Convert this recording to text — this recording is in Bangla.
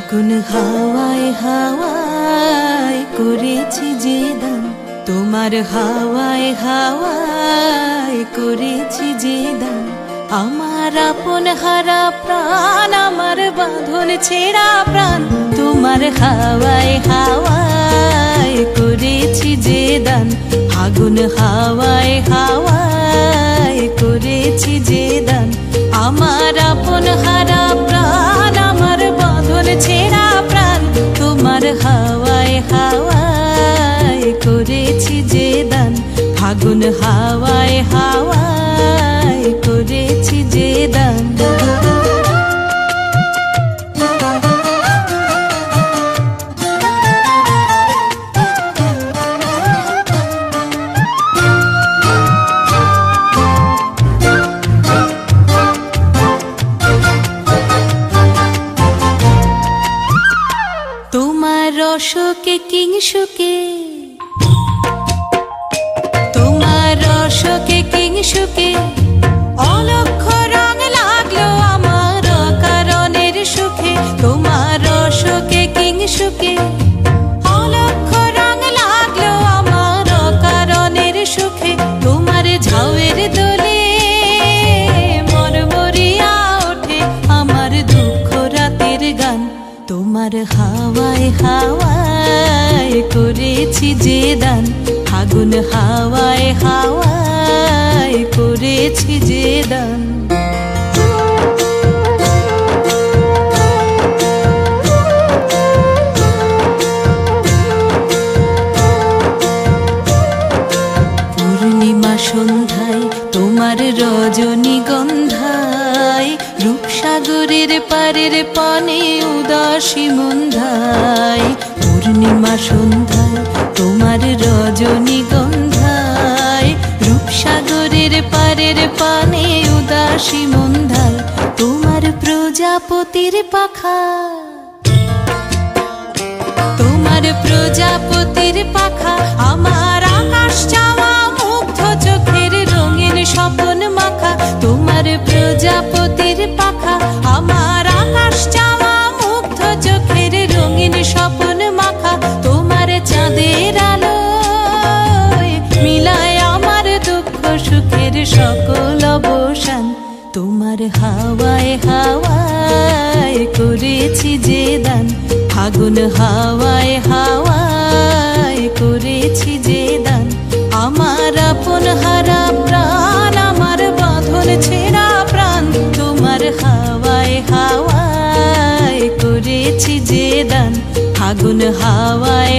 ফাগুন হাওয়ায় হাওয়ায় করেছি যে দান, তোমার হাওয়ায় হাওয়ায় করেছি যে দান। আমার আপন হারা প্রাণ, আমার বাঁধন ছেঁড়া প্রাণ, তোমার হাওয়ায় হাওয়ায় করেছি যে দান। ফাগুন হাওয়ায় হাওয়ায় করেছি যে দান। আমার আপন হারা প্রাণ, আমার বাঁধন ছেঁড়া প্রাণ, তোমার হাওয়ায় হাওয়ায় করেছি যে দান। ফাগুন হাওয়ায় হাওয়ায় করেছি যে দান। তোমার রসকে কিংসুকে, তোমার রসকে কিংসুকে অলক্ষ রং লাগলো আমার কারণের সুখে। তোমার রসকে কিংসুকে অলক্ষ রং লাগলো আমার কারণের সুখে। তোমার ঝাউয়ের দোলে মরমরিয়া ওঠে আমার দুঃখ রাতের গান। তোমার হাওয়ায় হাওয়ায় করেছি যে দান। ফাগুন হাওয়ায় হাওয়ায় করেছি যে দান। পূর্ণিমা সন্ধ্যায় তোমার রজনীগন্ধায়, রূপসাগরের পারের পানে উদাসী মন্ধায়। পূর্ণিমা সন্ধ্যায় তোমার রজনীগন্ধায়, রূপসাগরের পারের পানে উদাসী মন্ধায়। তোমার প্রজাপতির পাখা, তোমার প্রজাপতির পাখা আমার আকাশ চাওয়া মুগ্ধ চোখের রঙিন স্বপ্ন মাখা। তোমার প্রজাপতির পাখা আমার আকাশ চাওয়া মুগ্ধ চোখের রঙিন স্বপ্ন মাখা। তোমার চাঁদের আলোয় মিলায় আমার দুঃখ সুখের সকল অবসান। তোমার হাওয়ায় হাওয়ায় করেছি যে দান। ফাগুন হাওয়ায় হাওয়ায় করেছি যে দান। আমার আপন হারা প্রাণ, আমার বাঁধন ছেঁড়া প্রাণ, তোমার হাওয়ায় হাওয়ায় করেছি যে দান। ফাগুন হাওয়ায়